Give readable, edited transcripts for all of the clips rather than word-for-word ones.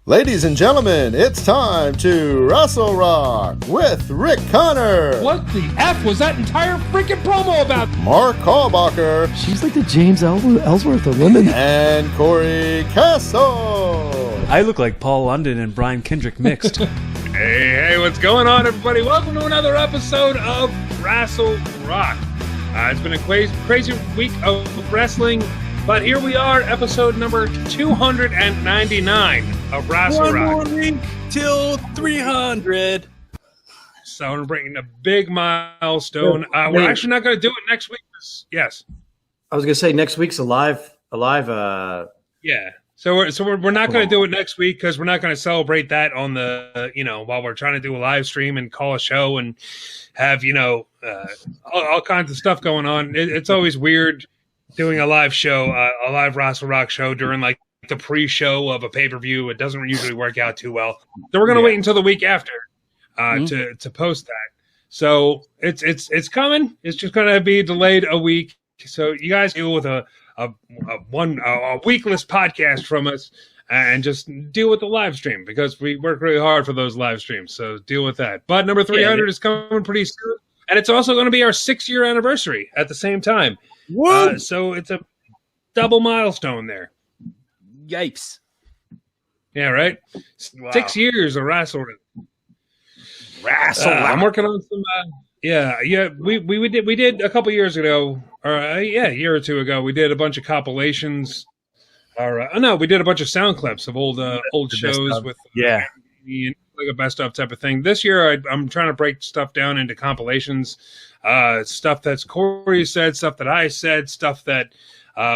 Ladies and gentlemen, it's time to Wrestle Rock with Rick Connor. What the F was that entire freaking promo about? Mark Kalbacher. She's like the James Ellsworth of women. And Cory Castle. I look like Paul London and Brian Kendrick mixed. Hey, what's going on, everybody? Welcome to another episode of Wrestle Rock. It's been a crazy week of wrestling, but here we are, episode number 299 of Wrestle Rock. One more week till 300. So we're bringing a big milestone. We're actually not going to do it next week. Yes. I was going to say next week's a live. Yeah. So we're not going to do it next week because we're not going to celebrate that on the, while we're trying to do a live stream and call a show and have, all kinds of stuff going on. It's always weird doing a live show, a live Wrestle Rock show during like the pre-show of a pay-per-view. It doesn't usually work out too well. So we're going to wait until the week after to post that. So it's coming. It's just going to be delayed a week. So you guys deal with a weekless podcast from us and just deal with the live stream because we work really hard for those live streams. So deal with that. But number 300 is coming pretty soon. And it's also going to be our 6-year anniversary at the same time. So it's a double milestone there. Yipes. Yeah, right? Wow. 6 years of wrestling. I'm working on some we did a couple years ago, or a year or two ago, we did a bunch of compilations. We did a bunch of sound clips of old shows with like a best of type of thing. This year, I'm trying to break stuff down into compilations, stuff that's Cory said, stuff that I said, stuff that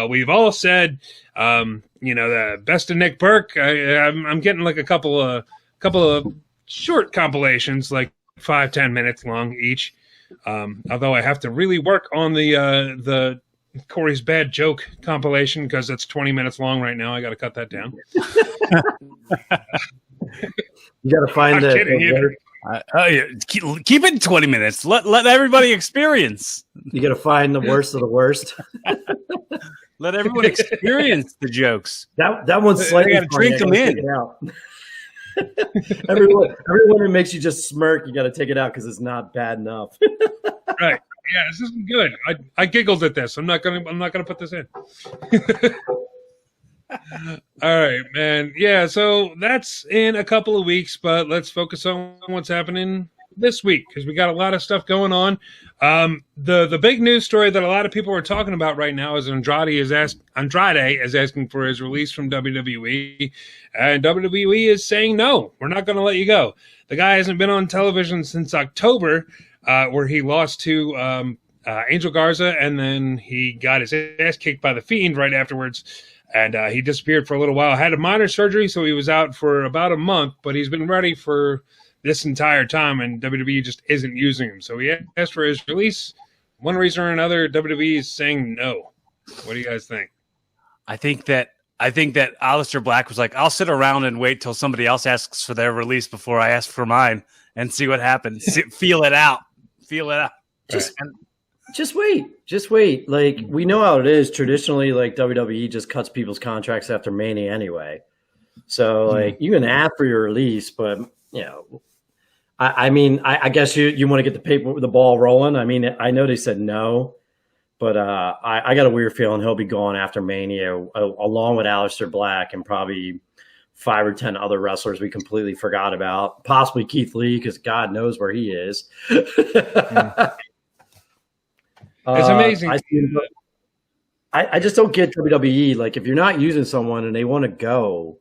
we've all said. The best of Nick Burke. I'm getting like a couple of short compilations, like 5-10 minutes long each. Although I have to really work on the Cory's bad joke compilation because it's 20 minutes long right now. I got to cut that down. You got to find keep it 20 minutes. Let everybody experience. You got to find the worst of the worst. Let everyone experience the jokes. That one's slightly. You got to drink them in. Everyone who makes you just smirk, you got to take it out because it's not bad enough. Right? Yeah, this isn't good. I giggled at this. I'm not gonna put this in. All right, man. Yeah, so that's in a couple of weeks, but let's focus on what's happening this week because we got a lot of stuff going on. The big news story that a lot of people are talking about right now is Andrade is asking for his release from WWE, and WWE is saying no, we're not going to let you go. The guy hasn't been on television since October, where he lost to Angel Garza, and then he got his ass kicked by The Fiend right afterwards. And he disappeared for a little while. Had a minor surgery, so he was out for about a month, but he's been ready for this entire time, and WWE just isn't using him. So he asked for his release. One reason or another, WWE is saying no. What do you guys think? I think that Aleister Black was like, I'll sit around and wait till somebody else asks for their release before I ask for mine and see what happens. Feel it out. Just wait. Like, we know how it is. Traditionally, like, WWE just cuts people's contracts after Mania anyway. So, like, you can ask for your release, but, I guess you want to get the ball rolling. I mean, I know they said no, but I got a weird feeling he'll be gone after Mania, along with Aleister Black and probably 5 or 10 other wrestlers we completely forgot about. Possibly Keith Lee, because God knows where he is. It's amazing. I just don't get WWE. Like, if you're not using someone and they want to go,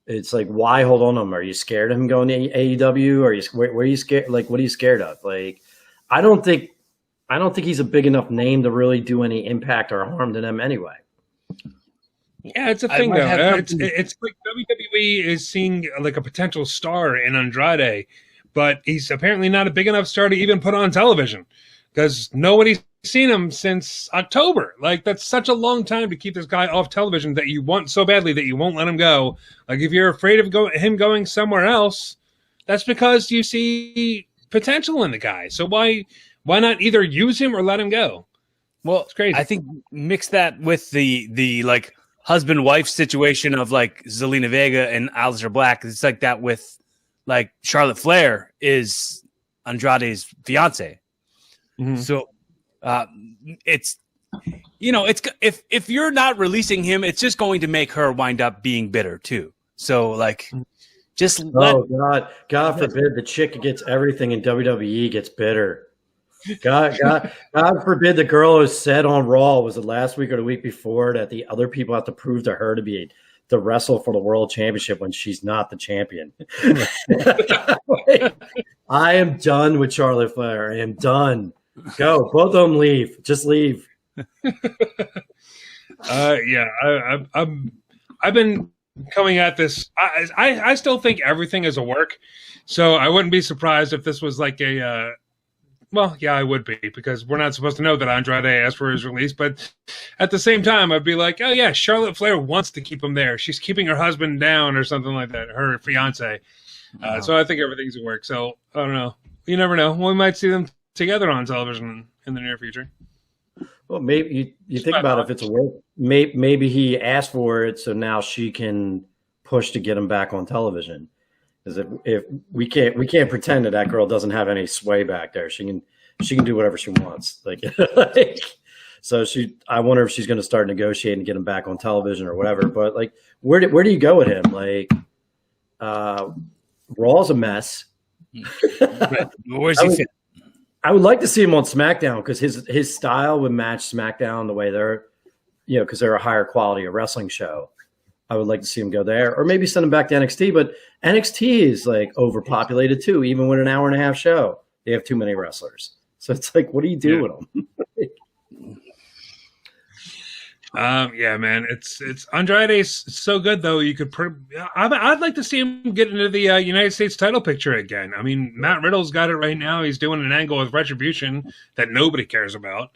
it's like, why hold on to them? Are you scared of him going to AEW? Where are you scared? Like, what are you scared of? Like, I don't think he's a big enough name to really do any impact or harm to them anyway. Yeah, it's a thing though. It's like WWE is seeing like a potential star in Andrade, but he's apparently not a big enough star to even put on television. Because nobody's seen him since October. Like, that's such a long time to keep this guy off television that you want so badly that you won't let him go. Like, if you're afraid of him going somewhere else, that's because you see potential in the guy. So why not either use him or let him go? Well, it's crazy. I think mix that with the like husband-wife situation of like Zelina Vega and Aleister Black. It's like that with like Charlotte Flair is Andrade's fiance. Mhm. So it's, you know, it's if you're not releasing him, it's just going to make her wind up being bitter too. So like, just God forbid the chick who gets everything in WWE gets bitter. God forbid the girl who said on Raw, was it last week or the week before, that the other people have to prove to her to wrestle for the world championship when she's not the champion. I am done with Charlotte Flair. I am done. Go. Both of them leave. Just leave. I've been coming at this. I still think everything is a work. So I wouldn't be surprised if this was like a well, yeah, I would be, because we're not supposed to know that Andrade asked for his release. But at the same time, I'd be like, oh, yeah, Charlotte Flair wants to keep him there. She's keeping her husband down or something like that, her fiance. So I think everything's a work. So I don't know. You never know. We might see them together on television in the near future. Well, maybe you think about it, if it's a work, maybe he asked for it so now she can push to get him back on television. Because if we can't pretend that girl doesn't have any sway back there. She can do whatever she wants. So I wonder if she's going to start negotiating to get him back on television or whatever. But like, where do you go with him? Like, Raw's a mess. Where's he fit? I would like to see him on SmackDown, because his style would match SmackDown the way they're, because they're a higher quality of wrestling show. I would like to see him go there, or maybe send him back to NXT. But NXT is like overpopulated too. Even with an hour and a half show, they have too many wrestlers. So it's like, what do you do with them? Yeah, man, it's Andrade's so good though. You could, I'd like to see him get into the United States title picture again. I mean, Matt Riddle's got it right now. He's doing an angle with Retribution that nobody cares about.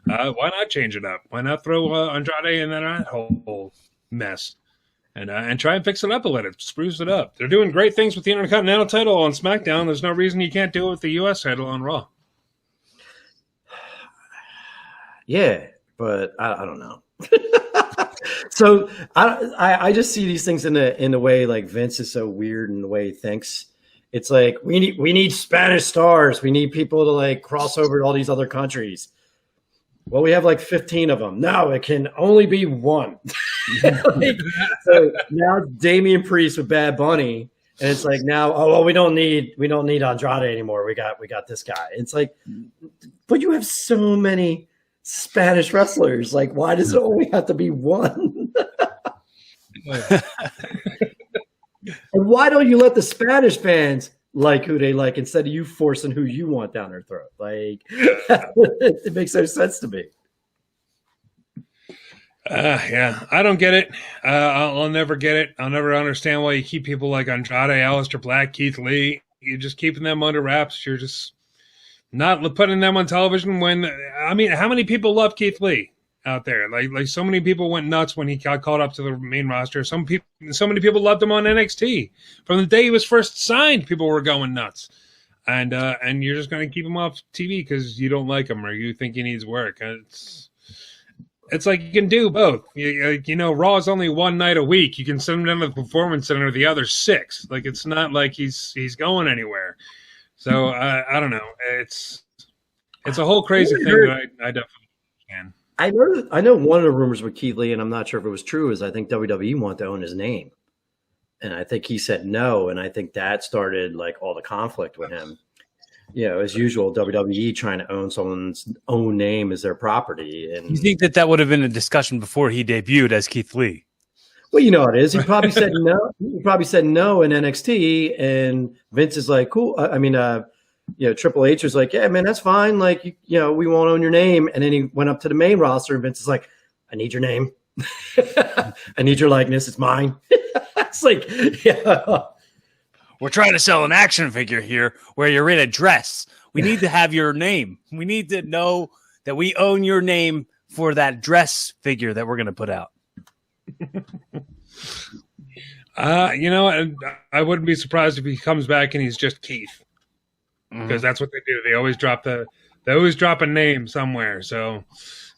Why not change it up? Why not throw Andrade in that whole mess and try and fix it up a little, spruce it up? They're doing great things with the Intercontinental title on SmackDown. There's no reason you can't do it with the U.S. title on Raw. Yeah, but I don't know. So I just see these things in the way like Vince is so weird in the way he thinks. It's like we need Spanish stars. We need people to like cross over to all these other countries. Well, we have like 15 of them. No, it can only be one. So now Damian Priest with Bad Bunny, and it's like now, we don't need Andrade anymore. We got this guy. It's like, but you have so many Spanish wrestlers. Like, why does it only have to be one? And why don't you let the Spanish fans like who they like instead of you forcing who you want down their throat? Like, it makes no sense to me. Yeah, I don't get it. I'll never get it. I'll never understand why you keep people like Andrade, Aleister Black, Keith Lee. You're just keeping them under wraps. You're just not putting them on television when, I mean, how many people love Keith Lee out there? Like so many people went nuts when he got called up to the main roster. So many people loved him on NXT. From the day he was first signed, people were going nuts. And you're just going to keep him off TV because you don't like him or you think he needs work. It's like you can do both. Raw is only one night a week. You can send him down to the Performance Center the other 6. Like, it's not like he's going anywhere. So I don't know. It's a whole crazy thing that I definitely can. I know one of the rumors with Keith Lee, and I'm not sure if it was true, is I think WWE wanted to own his name. And I think he said no, and I think that started like all the conflict with him. As usual, WWE trying to own someone's own name as their property. And you think that would have been a discussion before he debuted as Keith Lee? Well, you know how it is. He probably said no. He probably said no in NXT, and Vince is like, "Cool." Triple H was like, "Yeah, man, that's fine. Like, we won't own your name." And then he went up to the main roster, and Vince is like, "I need your name. I need your likeness. It's mine." It's like, yeah. We're trying to sell an action figure here where you're in a dress. We need to have your name. We need to know that we own your name for that dress figure that we're going to put out. I wouldn't be surprised if he comes back and he's just Keith, because that's what they do. They always drop a name somewhere. So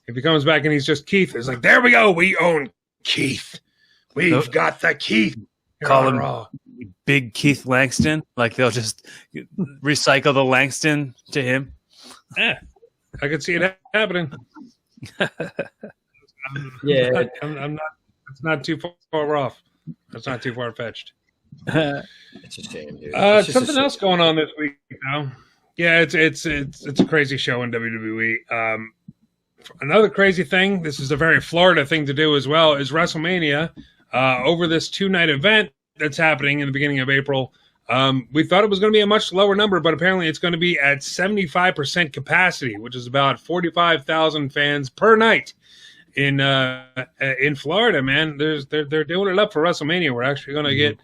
if he comes back and he's just Keith, it's like, there we go. We own Keith. We've got the Keith. Call him Big Keith Langston. Like they'll just recycle the Langston to him. Yeah, I could see it happening. Yeah, I'm not. It's not too far off. That's not too far fetched. it's a shame, dude. Something else going on this week now. Yeah, it's a crazy show in WWE. Another crazy thing. This is a very Florida thing to do as well. Is WrestleMania over this 2-night event that's happening in the beginning of April. We thought it was going to be a much lower number, but apparently it's going to be at 75% capacity, which is about 45,000 fans per night in Florida. Man, they're doing it up for WrestleMania. We're actually going to get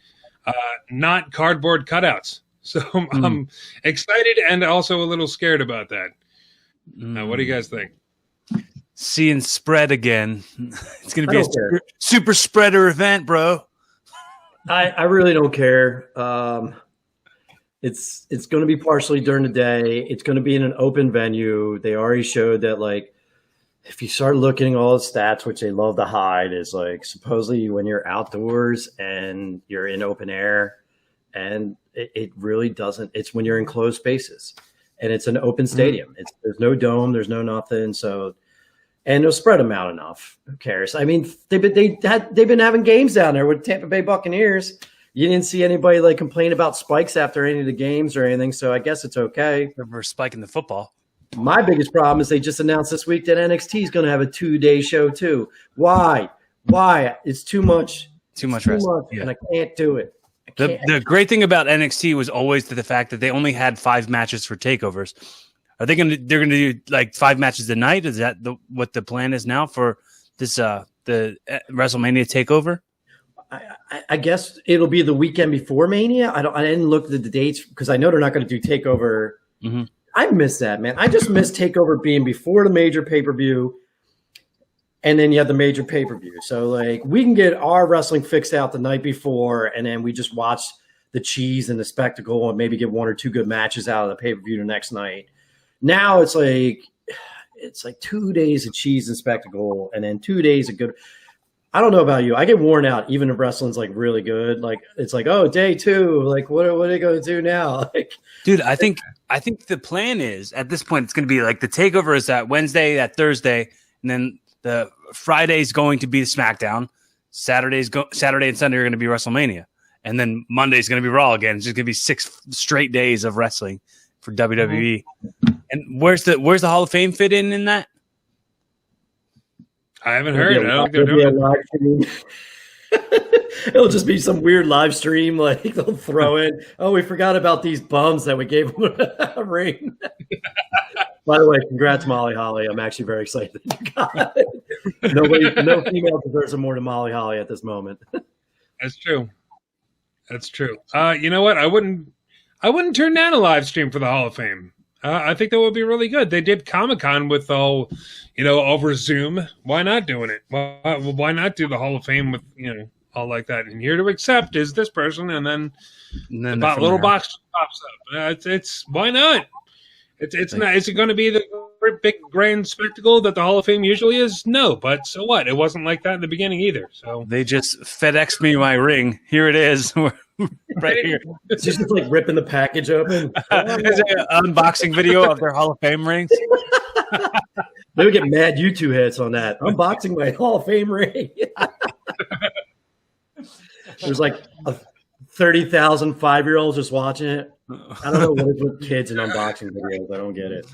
not cardboard cutouts, so I'm excited and also a little scared about that. What do you guys think? Seeing spread again. It's going to be a super spreader event, bro. I really don't care. It's going to be partially during the day. It's going to be in an open venue. They already showed that, like, if you start looking at all the stats, which they love to hide, is like supposedly when you're outdoors and you're in open air, and it really doesn't. It's when you're in closed spaces, and it's an open stadium. There's no dome, there's no nothing. So, and they'll spread them out enough. Who cares? I mean, they've been having games down there with Tampa Bay Buccaneers. You didn't see anybody like complain about spikes after any of the games or anything. So I guess it's okay. We're spiking the football. My biggest problem is they just announced this week that NXT is going to have a 2-day show too. Why? It's too much. Too much wrestling. And I can't do it. The great thing about NXT was always the fact that they only had 5 matches for takeovers. Are they're going to do like 5 matches a night? Is that what the plan is now for this the WrestleMania takeover? I guess it'll be the weekend before Mania. I didn't look at the dates because I know they're not going to do takeover. Mm-hmm. I miss that, man. I just miss takeover being before the major pay-per-view, and then you have the major pay-per-view. So like we can get our wrestling fixed out the night before, and then we just watch the cheese and the spectacle and maybe get 1 or 2 good matches out of the pay-per-view the next night. Now it's like 2 days of cheese and spectacle, and then 2 days of good. I don't know about you. I get worn out even if wrestling's like really good. Like it's like, oh, day 2. Like what are they going to do now? Like, dude, I think the plan is at this point it's going to be like the takeover is that Wednesday, that Thursday, and then the Friday's going to be the SmackDown. Saturday and Sunday are going to be WrestleMania, and then Monday's going to be Raw again. It's just going to be 6 straight days of wrestling for WWE. And where's the Hall of Fame fit in that? I haven't heard. I don't think they're doing it. It'll just be some weird live stream. Like they'll throw in, oh, we forgot about these bums that we gave them a ring. By the way, congrats, Molly Holly. I'm actually very excited that you got it. No female deserves it more than Molly Holly at this moment. That's true. You know what? I wouldn't turn down a live stream for the Hall of Fame. I think that would be really good. They did Comic-Con with all, over Zoom. Why not doing it? Why not do the Hall of Fame with, all like that? And here to accept is this person, and then the little box pops up. It's why not? It's not. Is it going to be the big grand spectacle that the Hall of Fame usually is? No, but so what? It wasn't like that in the beginning either. So they just FedExed me my ring. Here it is. Right here. It's just like ripping the package open. It's an unboxing video of their Hall of Fame rings. They would get mad YouTube hits on that. Unboxing my Hall of Fame ring. There's like 30,000 5-year-olds just watching it. I don't know what is with kids and unboxing videos. I don't get it.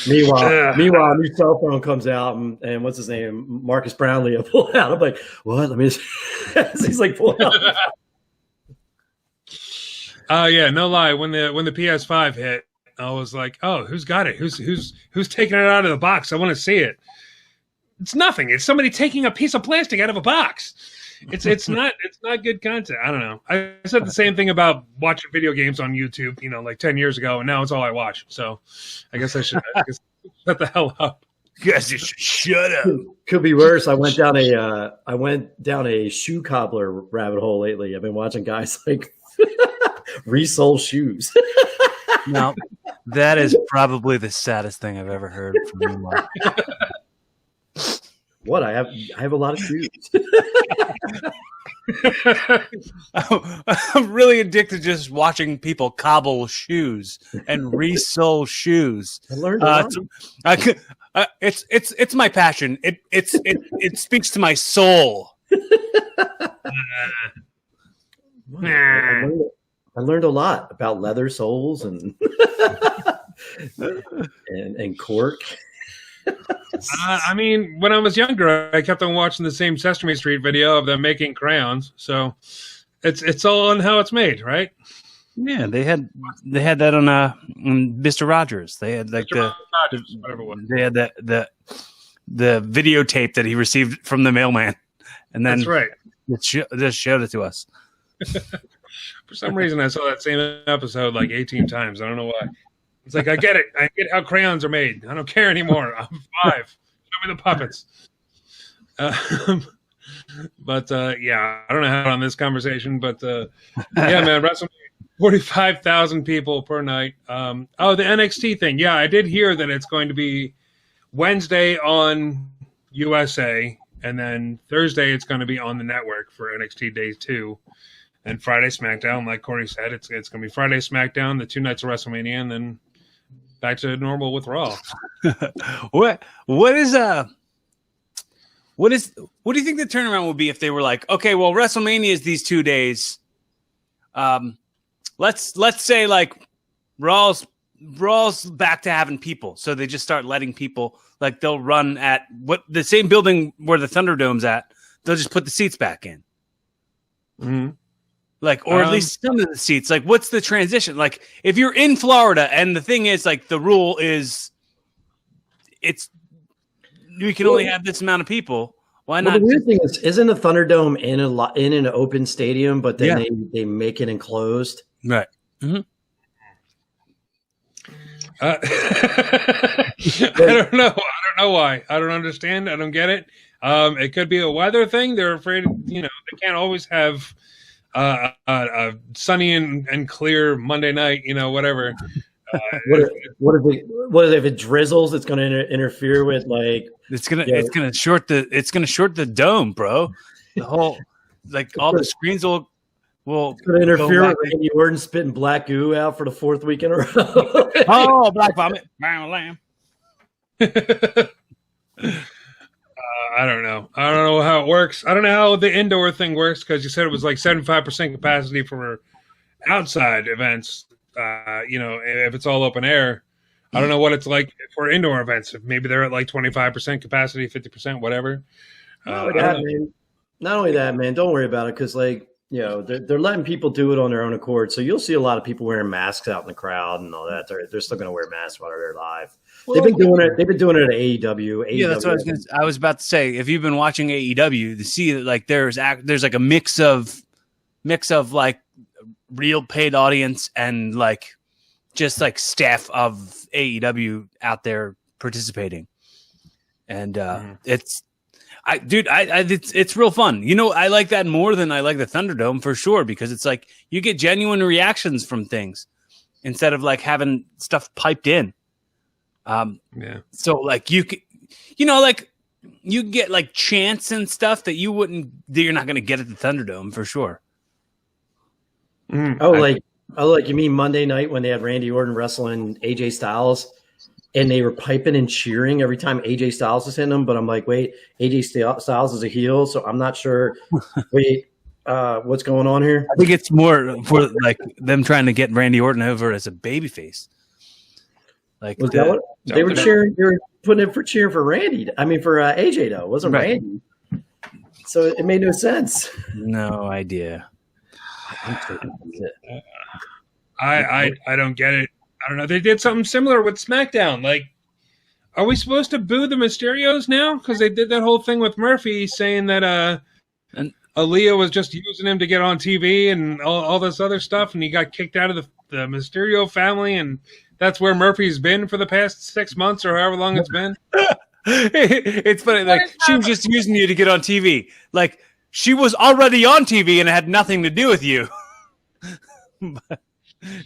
Meanwhile, a new cell phone comes out, and what's his name? Marcus Brownlee will pull out. I'm like, what? Let me just... He's like, pull out. Yeah, no lie. When the PS5 hit, I was like, oh, who's got it? Who's taking it out of the box? I want to see it. It's nothing. It's somebody taking a piece of plastic out of a box. It's not good content. I don't know. I said the same thing about watching video games on YouTube, like 10 years ago, and now it's all I watch. So I guess I should shut the hell up. You guys just shut up. Could be worse. I went down a shoe cobbler rabbit hole lately. I've been watching guys like resole shoes. No, that is probably the saddest thing I've ever heard from you, Mark. What? I have a lot of shoes. I'm really addicted to just watching people cobble shoes and resole shoes. I learned a lot. It's my passion. It speaks to my soul. I learned a lot about leather soles and and cork. I mean, when I was younger, I kept on watching the same Sesame Street video of them making crayons. So it's all on how it's made, right? Yeah, they had that on Mr. Rogers. They had like they had the videotape that he received from the mailman, and then that's right. Just showed it to us. For some reason, I saw that same episode like 18 times. I don't know why. It's like, I get it. I get how crayons are made. I don't care anymore. I'm 5. Show me the puppets. Yeah, I don't know how to on this conversation, but yeah, man, WrestleMania, 45,000 people per night. The NXT thing. Yeah, I did hear that it's going to be Wednesday on USA, and then Thursday it's going to be on the network for NXT Day 2. And Friday SmackDown, like Cory said, it's going to be Friday SmackDown, the 2 nights of WrestleMania, and then back to normal with Raw. What do you think the turnaround would be if they were like, okay, well, WrestleMania is these 2 days. Let's say like Raw's back to having people, so they just start letting people, like they'll run at what the same building where the Thunderdome's at. They'll just put the seats back in. Mm-hmm. Like, or at least some of the seats. Like, what's the transition? Like, if you're in Florida, and the thing is, like, the rule is, we can only have this amount of people. Why not? The weird thing is, isn't a Thunderdome in an open stadium, but then they make it enclosed? Right. Mm-hmm. I don't know. I don't know why. I don't understand. I don't get it. It could be a weather thing. They're afraid, they can't always have a sunny and clear Monday night, whatever. What if it drizzles? It's going to interfere with it's going to short the dome, bro. The whole all the screens will it's going to interfere with Randy Orton spitting black goo out for the 4th week in a row. Oh, black vomit, lamb. I don't know. I don't know how it works. I don't know how the indoor thing works, because you said it was like 75% capacity for outside events. If it's all open air, I don't know what it's like for indoor events. If maybe they're at like 25% capacity, 50%, whatever. Not only that, man. Don't worry about it, because they're letting people do it on their own accord. So you'll see a lot of people wearing masks out in the crowd and all that. They're still going to wear masks while they're live. Well, they've been doing it at AEW. Yeah, that's what I was about to say. If you've been watching AEW, to see that like there's like a mix of like real paid audience and like just like staff of AEW out there participating, and it's real fun. I like that more than I like the Thunderdome for sure, because it's like you get genuine reactions from things instead of like having stuff piped in. So like you get like chants and stuff that you're not going to get at the Thunderdome for sure. You mean Monday night when they had Randy Orton wrestling AJ Styles, and they were piping and cheering every time AJ Styles was hitting them? But I'm like, wait, AJ Styles is a heel, so I'm not sure. Wait, what's going on here? I think it's more for like them trying to get Randy Orton over as a babyface. Like they were cheering? They were putting it for cheering for Randy. I mean, for AJ though, it wasn't right. Randy. So it made no sense. No idea. I don't get it. I don't know. They did something similar with SmackDown. Like, are we supposed to boo the Mysterios now? Because they did that whole thing with Murphy saying that Aaliyah was just using him to get on TV and all this other stuff, and he got kicked out of the Mysterio family, and that's where Murphy's been for the past 6 months or however long it's been. It's funny. Like, she was just using you to get on TV. Like, she was already on TV and it had nothing to do with you. But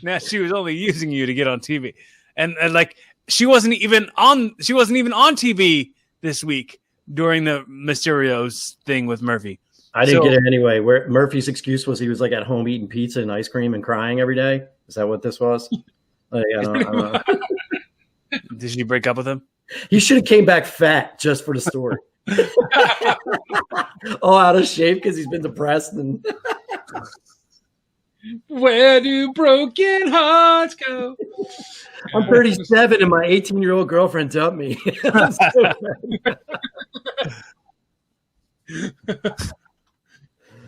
now she was only using you to get on TV. And like, she wasn't even on TV this week during the Mysterio's thing with Murphy. I didn't get it anyway. Where Murphy's excuse was he was like at home eating pizza and ice cream and crying every day. Is that what this was? Like, I don't know. Did she break up with him? He should have came back fat just for the story. All out of shape because he's been depressed. And where do broken hearts go? I'm 37 and my 18-year-old girlfriend dumped me.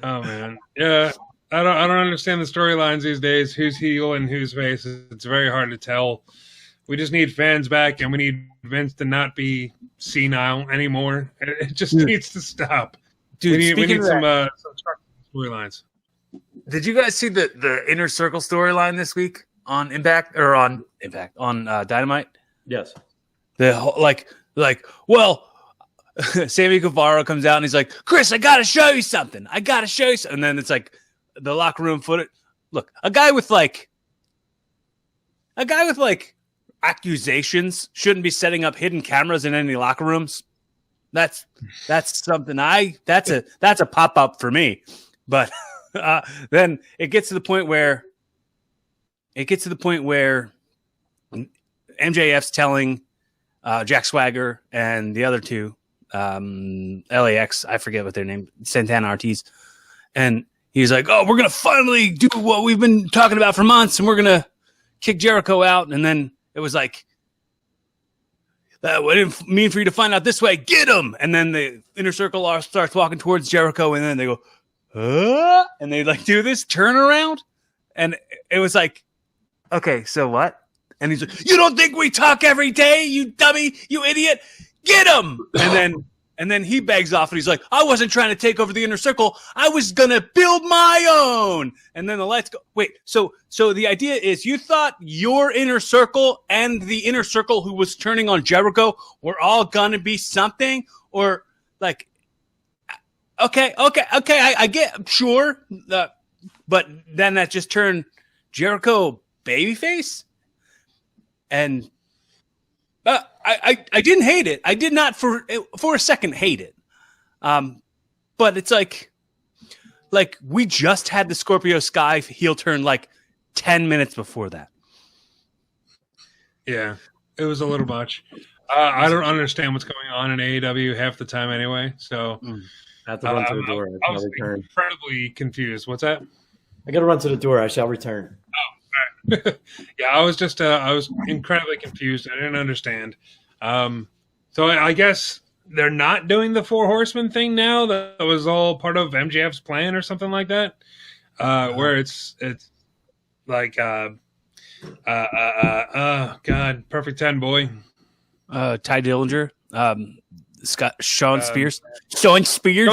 Oh man, yeah. I don't understand the storylines these days. Who's heel and who's face? It's very hard to tell. We just need fans back, and we need Vince to not be senile anymore. It just needs to stop. Dude, we need some storylines. Did you guys see the Inner Circle storyline this week on Impact on Dynamite? Yes. The whole, well, Sammy Guevara comes out and he's like, Chris, I got to show you something. And then it's like the locker room footage. Look, a guy with accusations shouldn't be setting up hidden cameras in any locker rooms. That's something that's a pop up for me. But then it gets to the point where MJF's telling Jack Swagger and the other two, LAX, I forget what their name, Santana Ortiz, and he's like, "Oh, we're gonna finally do what we've been talking about for months, and we're gonna kick Jericho out." And then it was like, "That what didn't mean for you to find out this way. Get him!" And then the Inner Circle starts walking towards Jericho, and then they go, and they like do this turnaround, and it was like, okay, so what? And he's like, "You don't think we talk every day, you dummy, you idiot? Get him!" And then he begs off, and he's like, "I wasn't trying to take over the Inner Circle. I was gonna build my own." And then the lights go. Wait, so the idea is you thought your Inner Circle and the Inner Circle who was turning on Jericho were all gonna be something, or like, okay, I get, sure, but then that just turned Jericho babyface, and I didn't hate it. I did not for a second hate it, but it's like we just had the Scorpio Sky heel turn like 10 minutes before that. Yeah, it was a little much. I don't understand what's going on in AEW half the time anyway. So I have to run to the door. I was incredibly confused. What's that? I got to run to the door. I shall return. Oh, all right. Yeah, I was incredibly confused. I didn't understand. So I guess they're not doing the Four Horsemen thing now. That was all part of MJF's plan or something like that. Where it's like, God, Perfect 10 boy. Ty Dillinger, Sean Spears. Sean Spears.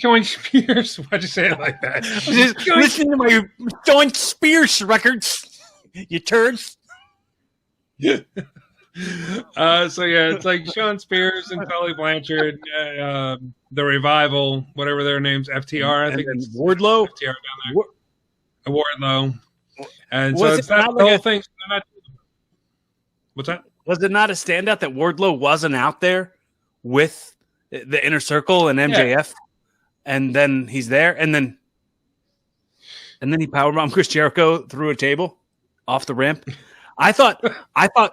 Why'd you say it like that? Just listen to my Sean Spears records, you turds. So yeah, it's like Sean Spears and Tully Blanchard, the Revival, whatever their names, FTR, I think it's Wardlow. FTR down there. Wardlow. And so Was it's it that not whole like thing. What's that? Was it not a standout that Wardlow wasn't out there with the Inner Circle and MJF? Yeah. And then he's there, and then he powerbombed Chris Jericho through a table off the ramp. I thought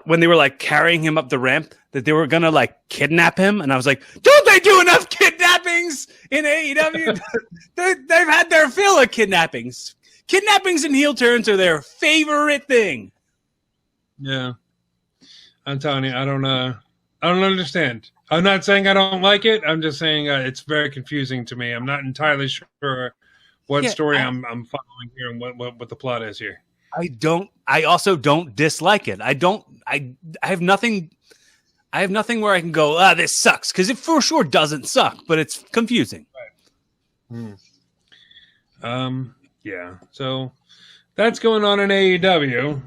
when they were like carrying him up the ramp that they were gonna like kidnap him, and I was like, don't they do enough kidnappings in AEW? They've had their fill of kidnappings. Kidnappings and heel turns are their favorite thing. Yeah, I'm telling you, I don't understand. I'm not saying I don't like it. I'm just saying it's very confusing to me. I'm not entirely sure what story I'm following here and what the plot is here. I also don't dislike it. I have nothing where I can go, this sucks, because it for sure doesn't suck, but it's confusing. Right. Yeah. So that's going on in AEW.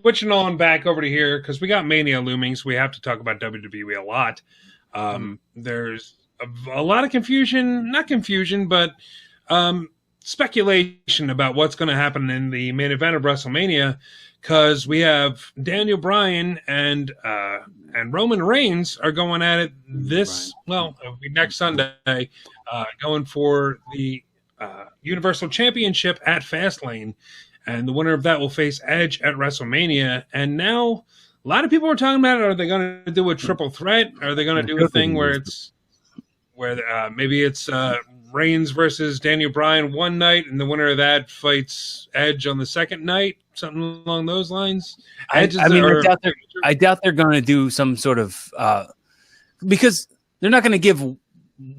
Switching on back over to here, because we got Mania looming, so we have to talk about WWE a lot. There's a lot of confusion, not confusion, but speculation about what's going to happen in the main event of WrestleMania, because we have Daniel Bryan and Roman Reigns are going at it it'll be next Sunday, going for the Universal Championship at Fastlane, and the winner of that will face Edge at WrestleMania. And now a lot of people are talking about it. Are they going to do a triple threat? Are they going to do a thing where maybe it's Reigns versus Daniel Bryan one night, and the winner of that fights Edge on the second night? Something along those lines. I doubt they're going to do some sort of because they're not going to give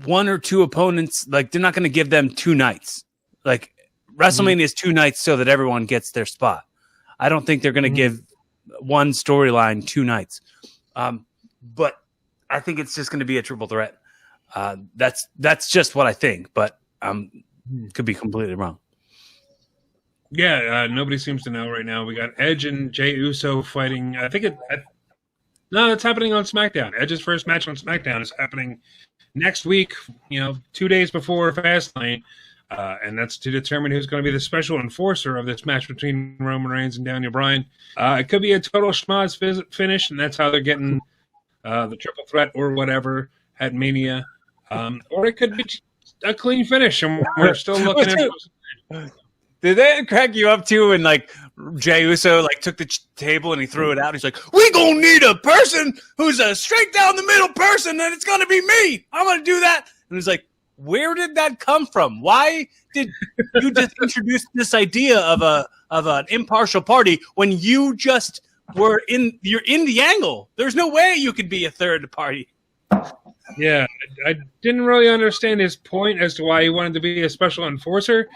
one or two opponents, like they're not going to give them 2 nights. Like WrestleMania is 2 nights so that everyone gets their spot. I don't think they're going to give one storyline 2 nights. But I think it's just going to be a triple threat. That's just what I think, but could be completely wrong. Yeah, nobody seems to know right now. We got Edge and Jey Uso fighting. I think it's happening on SmackDown. Edge's first match on SmackDown is happening next week, 2 days before Fastlane, and that's to determine who's going to be the special enforcer of this match between Roman Reigns and Daniel Bryan. It could be a total schmoz finish, and that's how they're getting the triple threat or whatever at Mania. Or it could be a clean finish, and we're still looking at. Did that crack you up too? And like Jey Uso took the table and he threw it out. He's like, "We gonna need a person who's a straight down the middle person, and it's gonna be me. I'm gonna do that." And he's like, "Where did that come from? Why did you just introduce this idea of an impartial party when you just you're in the angle? There's no way you could be a third party." Yeah, I didn't really understand his point as to why he wanted to be a special enforcer.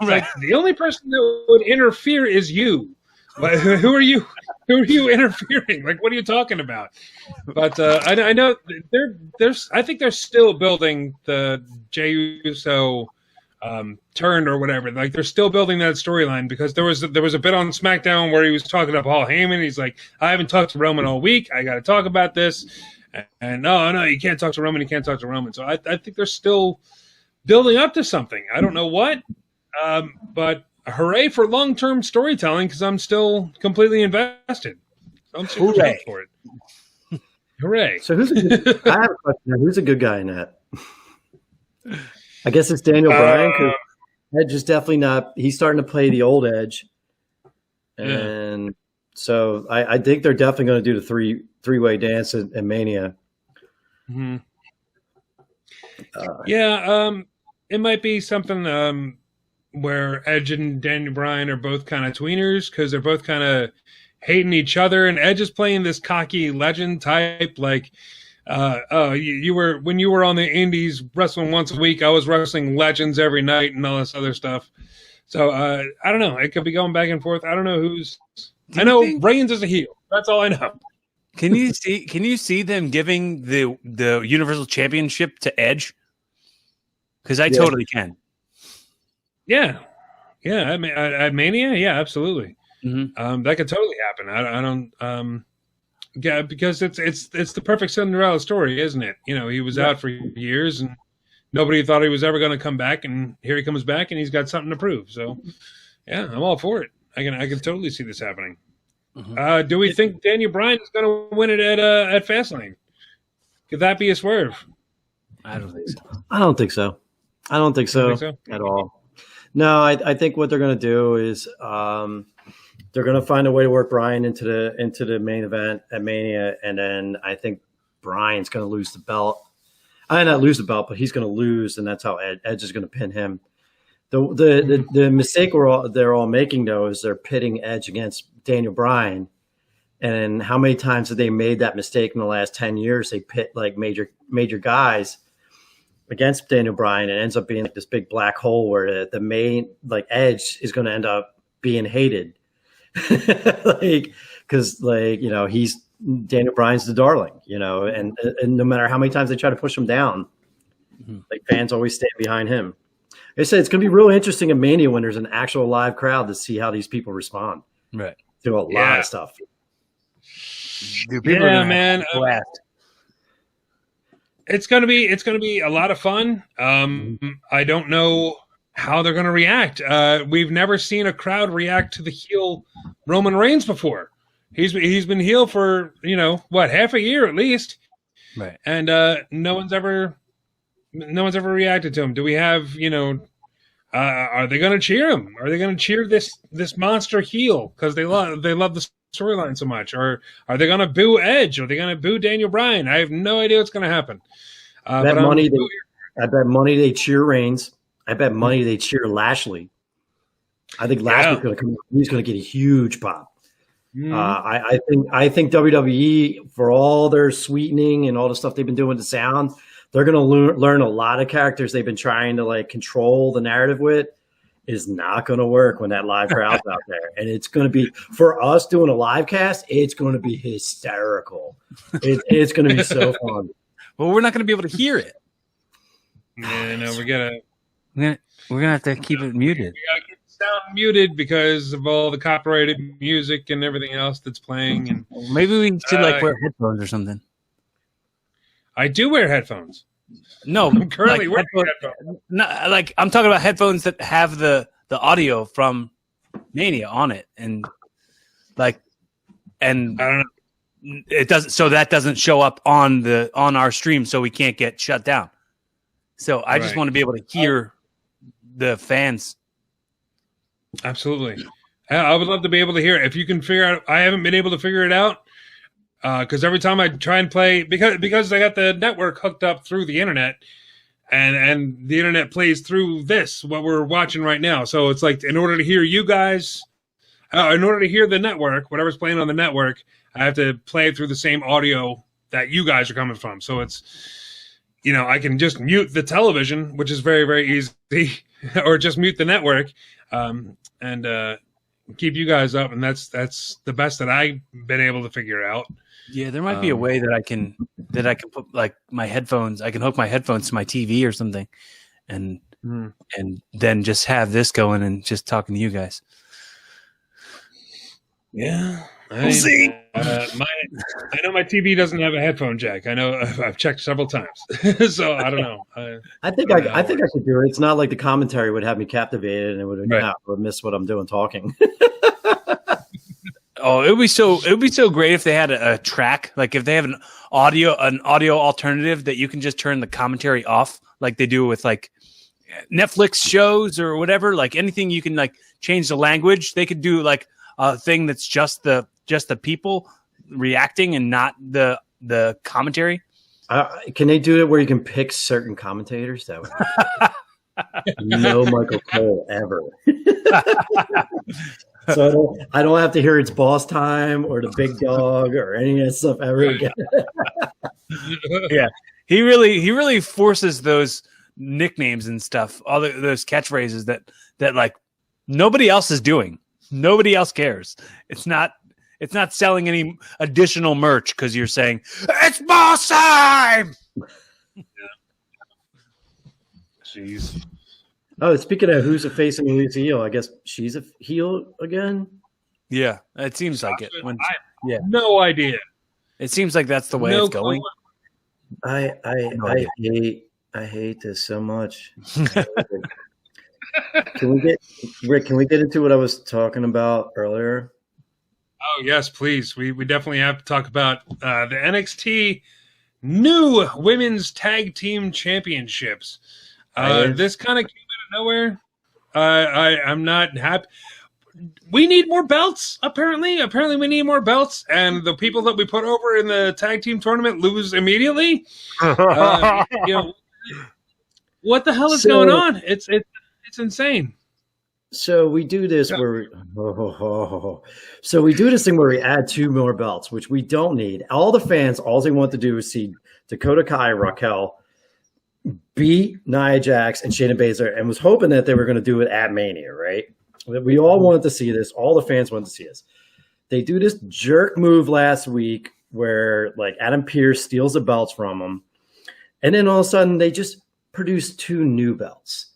Like, the only person that would interfere is you. But who are you? Who are you interfering? Like, what are you talking about? But I know I think they're still building the Jey Uso turn or whatever. Like, they're still building that storyline, because there was a bit on SmackDown where he was talking to Paul Heyman. He's like, "I haven't talked to Roman all week. I got to talk about this." And no, you can't talk to Roman. You can't talk to Roman. So I think they're still building up to something. I don't know what, but hooray for long-term storytelling, because I'm still completely invested. So I'm super excited for it. Hooray! So I have a question. Who's a good guy in that? I guess it's Daniel Bryan, because Edge is definitely not. He's starting to play the old Edge, and so I think they're definitely going to do the three-way dance in Mania. Mm-hmm. It might be something where Edge and Daniel Bryan are both kind of tweeners, because they're both kind of hating each other, and Edge is playing this cocky legend type, like, you were when you were on the Indies wrestling once a week, I was wrestling legends every night and all this other stuff. So I don't know. It could be going back and forth. I don't know who's. I know Reigns is a heel. That's all I know. Can you see them giving the Universal Championship to Edge? Because I totally can. Yeah. I mean, at Mania, yeah, absolutely. Mm-hmm. That could totally happen. I don't. Yeah, because it's the perfect Cinderella story, isn't it? He was out for years and nobody thought he was ever going to come back, and here he comes back and he's got something to prove. So, yeah, I'm all for it. I can totally see this happening. Mm-hmm. Do we think Daniel Bryan is going to win it at Fastlane? Could that be a swerve? I don't think so. I don't think so at all. No, I think what they're going to do is they're going to find a way to work Bryan into the main event at Mania, and then I think Bryan's going to lose the belt. Not lose the belt, but he's going to lose, and that's how Edge is going to pin him. The mistake they're all making, though, is they're pitting Edge against Daniel Bryan. And how many times have they made that mistake in the last 10 years? They pit like major guys against Daniel Bryan, and it ends up being like this big black hole where the main Edge is going to end up being hated. Because he's Daniel Bryan's the darling, and no matter how many times they try to push him down, fans always stand behind him. I said it's going to be real interesting at Mania when there's an actual live crowd to see how these people respond to a lot of stuff. Man, it's going to be a lot of fun. I don't know how they're going to react. We've never seen a crowd react to the heel Roman Reigns before. He's been heel for half a year at least, Right? And no one's ever reacted to him. Do we have are they going to cheer him? Are they going to cheer this monster heel because they love the storyline so much? Or are they going to boo Edge? Are they going to boo Daniel Bryan? I have no idea what's going to happen. I bet money they cheer Reigns. I bet money they cheer Lashley. I think Lashley's going to come. He's going to get a huge pop. I think WWE, for all their sweetening and all the stuff they've been doing with the sound, they're going to learn a lot of characters they've been trying to control the narrative with. Is not going to work when that live crowd's out there, and it's going to be for us doing a live cast. It's going to be hysterical. It's going to be so fun. Well, we're not going to be able to hear it. Yeah, no, we're gonna have to keep it muted. We gotta keep the sound muted because of all the copyrighted music and everything else that's playing. And maybe we should wear headphones or something. I do wear headphones. No, I'm currently wearing headphones. No, I'm talking about headphones that have the audio from Mania on it, and I don't know. It doesn't. So that doesn't show up on our stream, so we can't get shut down. So I just want to be able to hear the fans. Absolutely. I would love to be able to hear it. If you can figure out, I haven't been able to figure it out because every time I try and play, because I got the network hooked up through the internet and the internet plays through what we're watching right now. So it's like, in order to hear you guys, in order to hear the network, whatever's playing on the network, I have to play through the same audio that you guys are coming from. So it's, I can just mute the television, which is very, very easy, or just mute the network and keep you guys up. And that's the best that I've been able to figure out. Yeah, there might be a way that I can put my headphones. I can hook my headphones to my TV or something, and then just have this going and just talking to you guys. Yeah. We'll see. I know my TV doesn't have a headphone jack. I know I've checked several times, so I don't know. I think I could do it. It's not like the commentary would have me captivated and it would miss what I'm doing talking. Oh, it would be so great if they had a track, like if they have an audio alternative that you can just turn the commentary off, like they do with Netflix shows or whatever. Like anything you can change the language. They could do a thing that's just the people reacting and not the commentary. Can they do it where you can pick certain commentators? That would no Michael Cole ever. So I don't have to hear it's boss time or the big dog or any of that stuff ever again. Yeah, he really forces those nicknames and stuff, all those catchphrases that nobody else is doing. Nobody else cares. It's not selling any additional merch because you're saying it's boss time. Jeez. Oh, speaking of who's a face and who's a heel, I guess she's a heel again. Yeah, it seems like it. No idea. It seems like that's the way it's going. I hate this so much. Can we get into what I was talking about earlier? Oh yes, please. We definitely have to talk about the NXT new women's tag team championships. This kind of came out of nowhere. I'm not happy. We need more belts. Apparently we need more belts, and the people that we put over in the tag team tournament lose immediately. What the hell is going on? It's insane. So we do this where we do this thing where we add 2 more belts, which we don't need. All the fans, all they want to do is see Dakota Kai, Raquel beat Nia Jax and Shayna Baszler, and was hoping that they were going to do it at Mania, right? We all wanted to see this. All the fans wanted to see this. They do this jerk move last week where Adam Pearce steals the belts from them, and then all of a sudden they just produce 2 new belts.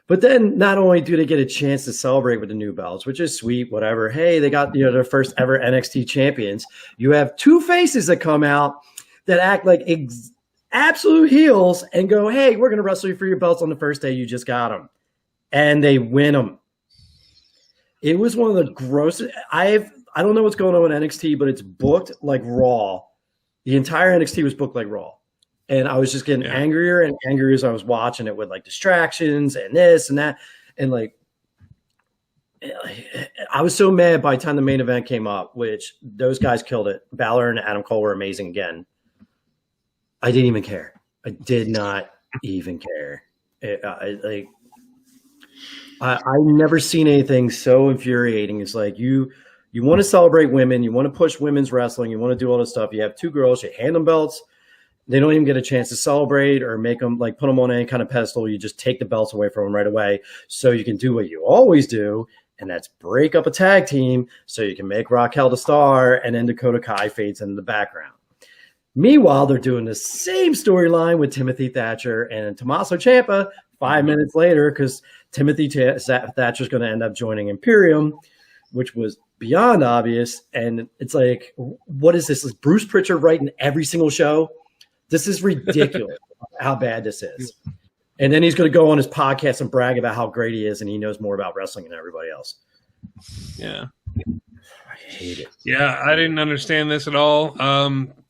But then not only do they get a chance to celebrate with the new belts, which is sweet, whatever. Hey, they got their first ever NXT champions. You have 2 faces that come out that act like absolute heels and go, hey, we're going to wrestle you for your belts on the first day. You just got them. and they win them. It was one of the grossest. I don't know what's going on with NXT, but it's booked like Raw. The entire NXT was booked like Raw. And I was just getting angrier and angrier as I was watching it with like distractions and this and that. And like, I was so mad by the time the main event came up, which those guys killed it. Balor and Adam Cole were amazing again. I didn't even care. I did not even care. I've never seen anything so infuriating. It's like you want to celebrate women, you want to push women's wrestling, you want to do all this stuff. You have two girls, you hand them belts. They don't even get a chance to celebrate or make them like put them on any kind of pedestal. You just take the belts away from them right away so you can do what you always do, and that's break up a tag team so you can make Raquel the star, and then Dakota Kai fades into the background. Meanwhile, they're doing the same storyline with Timothy Thatcher and Tommaso Ciampa 5 minutes later because Timothy Thatcher is going to end up joining Imperium, which was beyond obvious. And it's like, what is this? Is Bruce Pritchard writing every single show? This is ridiculous how bad this is. And then he's going to go on his podcast and brag about how great he is and he knows more about wrestling than everybody else. Yeah. I hate it. Yeah, I didn't understand this at all.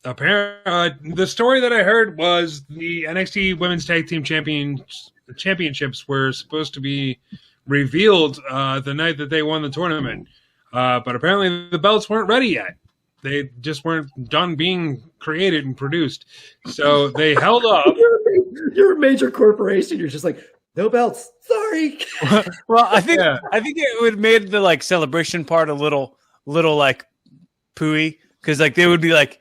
Apparently, the story that I heard was the NXT Women's Tag Team Championships were supposed to be revealed the night that they won the tournament. But apparently the belts weren't ready yet. They just weren't done being created and produced. So they held up. You're a major corporation. You're just like, no belts. Sorry. Well, I think it would have made the like celebration part a little like pooey because like they'd be like,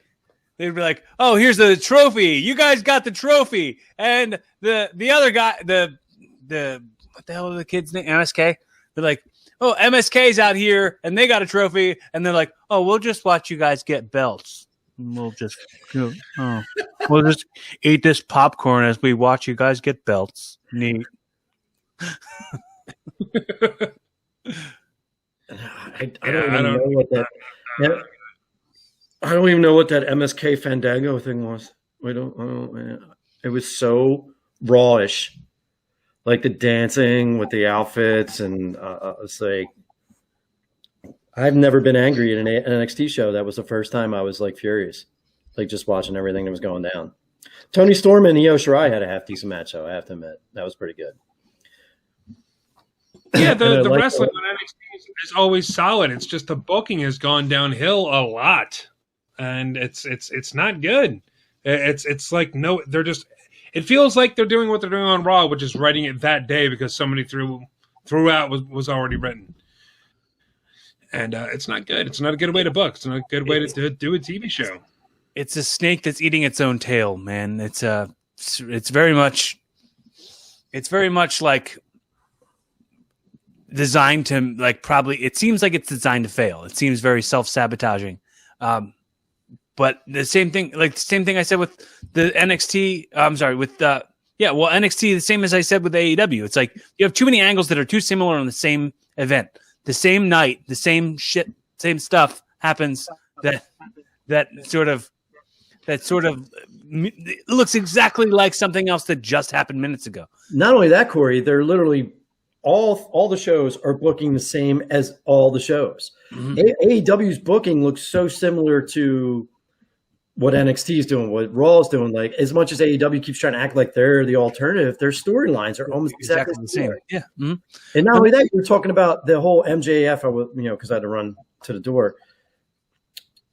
oh, here's the trophy. You guys got the trophy, and the other guy, the what the hell are the kid's name? MSK. They're like, oh, MSK's out here, and they got a trophy, and they're like, oh, we'll just watch you guys get belts. And we'll just eat this popcorn as we watch you guys get belts. Neat. I don't even know what that MSK Fandango thing was. It was so rawish, like the dancing with the outfits, and it's like I've never been angry at an NXT show. That was the first time I was like furious, like just watching everything that was going down. Tony Storm and Io Shirai had a half decent match, though. I have to admit that was pretty good. Yeah, the wrestling on NXT is always solid. It's just the booking has gone downhill a lot, and it's not good. It's like no, they're just. It feels like they're doing what they're doing on Raw, which is writing it that day because somebody threw out was already written, and it's not good. It's not a good way to book. It's not a good way to do a TV show. It's a snake that's eating its own tail, man. It's very much like designed to like probably. It seems like it's designed to fail. It seems very self-sabotaging. But the same thing I said with the NXT. I'm sorry, with NXT. The same as I said with AEW. It's like you have too many angles that are too similar on the same event, the same night, the same shit, same stuff happens that sort of looks exactly like something else that just happened minutes ago. Not only that, Corey, they're literally all the shows are booking the same as all the shows. Mm-hmm. AEW's booking looks so similar to what NXT is doing, what Raw is doing. Like as much as AEW keeps trying to act like they're the alternative, their storylines are almost exactly the same. Yeah. Mm-hmm. And not only that, you're talking about the whole MJF. Because I had to run to the door.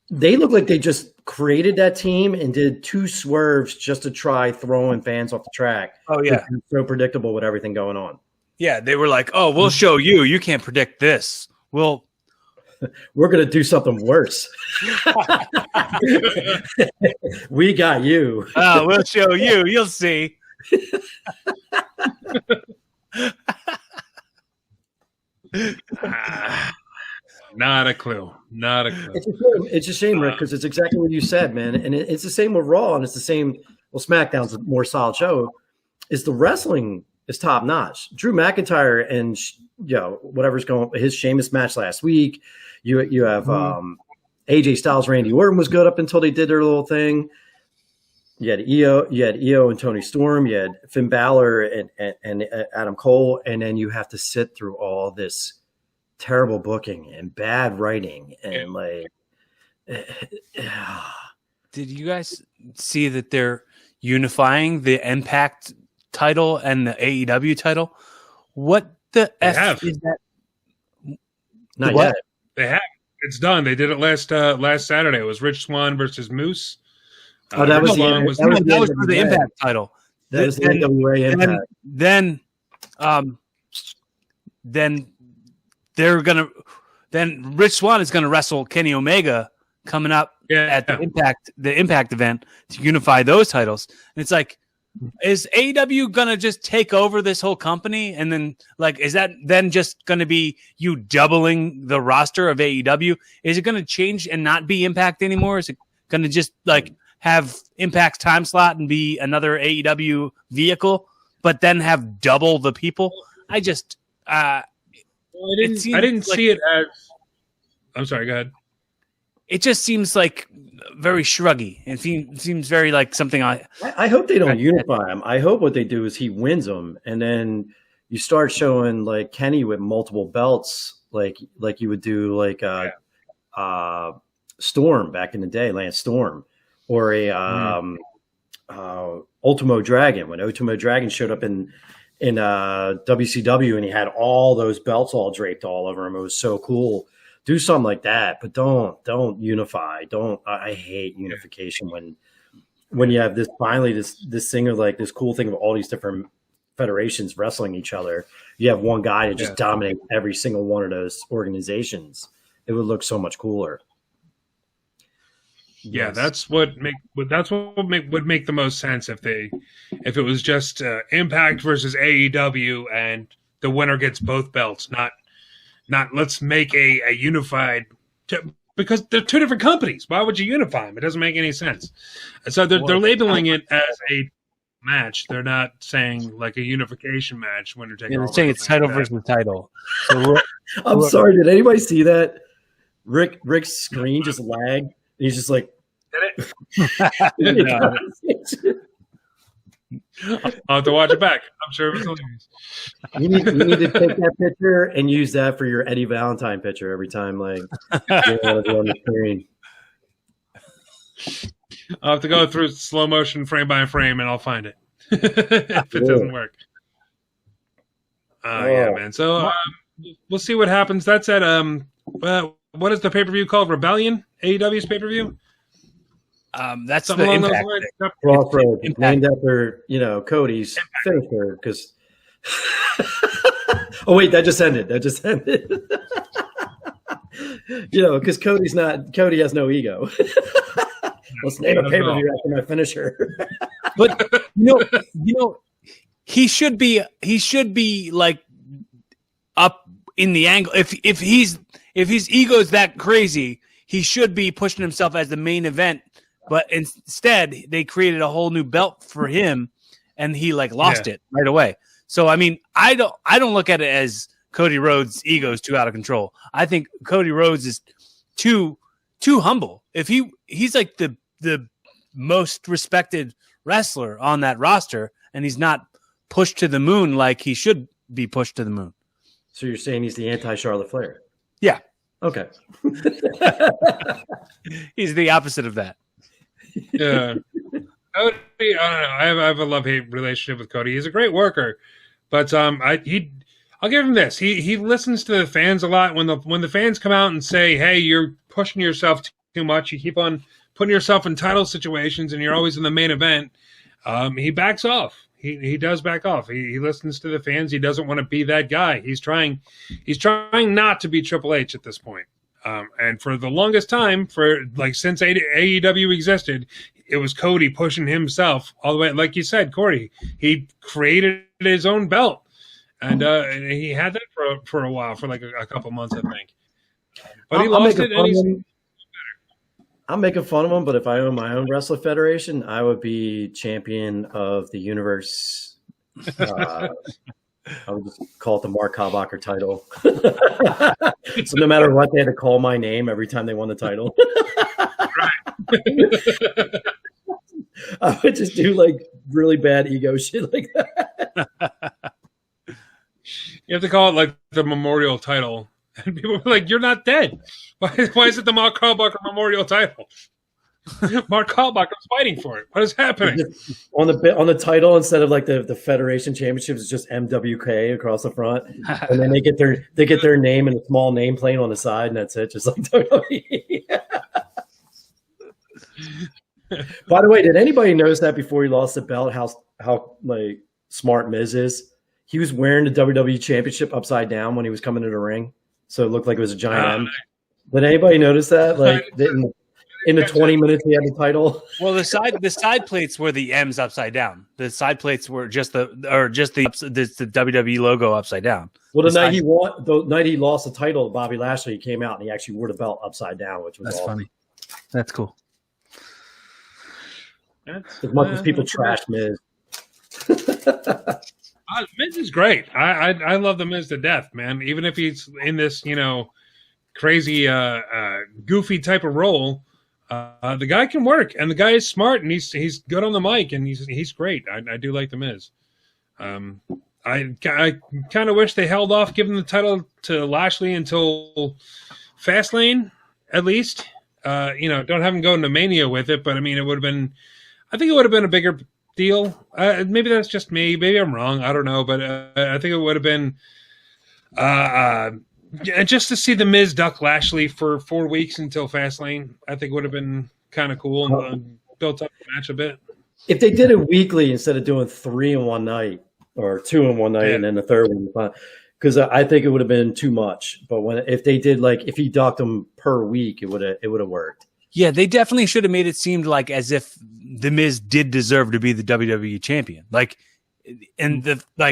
They look like they just created that team and did 2 swerves just to try throwing fans off the track. Oh yeah, it's so predictable with everything going on. Yeah, they were like, "Oh, we'll show you. You can't predict this. We're going to do something worse. We got you. Oh, we'll show you. You'll see." Not a clue. It's a shame, Rick, because it's exactly what you said, man. And it's the same with Raw, and it's the same. Well, SmackDown's a more solid show. Is the wrestling is top notch. Drew McIntyre and whatever's going, his Sheamus match last week. You have AJ Styles, Randy Orton was good up until they did their little thing. you had EO and Tony Storm, you had Finn Balor and Adam Cole, and then you have to sit through all this terrible booking and bad writing and Did you guys see that they're unifying the Impact title and the AEW title? What the F is that? Not yet. They have. It's done. They did it last Saturday. It was Rich Swann versus Moose. That was for the Impact title. That was the NWA Impact. Then they're gonna. Then Rich Swann is gonna wrestle Kenny Omega coming up at the Impact event to unify those titles. And it's like, is AEW gonna just take over this whole company? And then is that then just gonna be you doubling the roster of AEW? Is it gonna change and not be Impact anymore? Is it gonna just have Impact's time slot and be another AEW vehicle, but then have double the people? I just I didn't see it as. I'm sorry. Go ahead. It just seems very shruggy. It seems very something I hope they don't unify him. I hope what they do is he wins them, and then you start showing Kenny with multiple belts, like you would do Storm back in the day, Lance Storm, or Ultimo Dragon, when Ultimo Dragon showed up in WCW and he had all those belts all draped all over him. It was so cool. Do something like that, but don't unify. I hate unification when you have this thing of this cool thing of all these different federations wrestling each other. You have one guy to just dominate every single one of those organizations. It would look so much cooler. Yeah, that's what would make the most sense if it was just Impact versus AEW and the winner gets both belts, not let's make a unified, because they're two different companies. Why would you unify them? It doesn't make any sense. So they're labeling it as a match. They're not saying a unification match when they're taking. They're saying it's title versus title. So I'm sorry. Did anybody see that? Rick's screen just lagged. He's just like. Did it? I'll have to watch it back. I'm sure it was hilarious. You need to take that picture and use that for your Eddie Valentine picture every time, you want to be on the screen. I'll have to go through slow motion frame by frame, and I'll find it if it doesn't work. Yeah, man. So we'll see what happens. That's at what is the pay-per-view called? Rebellion? AEW's pay-per-view? That's something the along Impact. those lines. Crossroads, named after Cody's finisher. Because oh wait, that just ended. Because Cody has no ego. Let's name a pay-per-view after my finisher. But he should be up in the angle. If his ego's that crazy, he should be pushing himself as the main event. But instead, they created a whole new belt for him, and he lost it right away. So I mean, I don't look at it as Cody Rhodes' ego is too out of control. I think Cody Rhodes is too humble. If he's the most respected wrestler on that roster, and he's not pushed to the moon like he should be pushed to the moon. So you're saying he's the anti-Charlotte Flair? Yeah. Okay. He's the opposite of that. Yeah. Cody, I don't know. I have a love-hate relationship with Cody. He's a great worker, but I'll give him this. He listens to the fans a lot. When the fans come out and say, "Hey, you're pushing yourself too much. You keep on putting yourself in title situations, and you're always in the main event," he backs off. He does back off. He listens to the fans. He doesn't want to be that guy. He's trying not to be Triple H at this point. And for the longest time, since AEW existed, it was Cody pushing himself all the way. Like you said, Cory, he created his own belt, and he had that for a while, for a couple months, I think. But he lost it, and he's better. I'm making fun of him, but if I owned my own wrestling federation, I would be champion of the universe. I would just call it the Mark Kalbacher title. So no matter what, they had to call my name every time they won the title. I would just do like really bad ego shit like that. You have to call it like the memorial title. And people are like, you're not dead. Why is it the Mark Kalbacher memorial title? Mark Kalbacher's fighting for it. What is happening? On the title, instead of like the Federation Championships, it's just MWK across the front. And then they get their name and a small nameplate on the side, and that's it. Just like WWE. By the way, did anybody notice that before he lost the belt, how like smart Miz is? He was wearing the WWE Championship upside down when he was coming to the ring, so it looked like it was a giant M. Did anybody notice that? Like in the 20 minutes he had the title. Well, the side plates were the M's upside down. The side plates were just the WWE logo upside down. Well, the night he lost the title to Bobby Lashley, he came out and he actually wore the belt upside down, which was That's awesome. funny. That's cool. As much as people trash Miz. Miz is great. I love the Miz to death, man. Even if he's in this, crazy, goofy type of role, the guy can work, and the guy is smart, and he's good on the mic, and he's great. I do like the Miz. I kind of wish they held off giving the title to Lashley until Fastlane, at least. Don't have him go into Mania with it, but I mean, it would have been. I think it would have been a bigger deal. Maybe that's just me. Maybe I'm wrong. I don't know, but I think it would have been just to see the Miz duck Lashley for 4 weeks until Fastlane. I think would have been kind of cool and built up the match a bit. If they did it weekly instead of doing 3 in one night or 2 in one night and then the third one, because I think it would have been too much. But if they did if he ducked them per week, it would have worked. Yeah, they definitely should have made it seem like as if the Miz did deserve to be the WWE champion.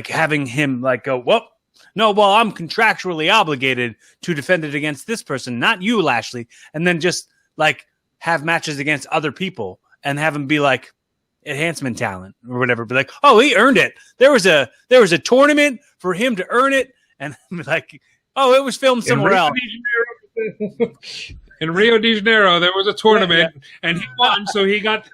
Having him go, well, no, well, I'm contractually obligated to defend it against this person, not you, Lashley. And then just have matches against other people and have him be enhancement talent or whatever. Be like, oh, he earned it. There was a tournament for him to earn it. And oh, it was filmed somewhere else. In Rio de Janeiro, there was a tournament, and he won, so he got.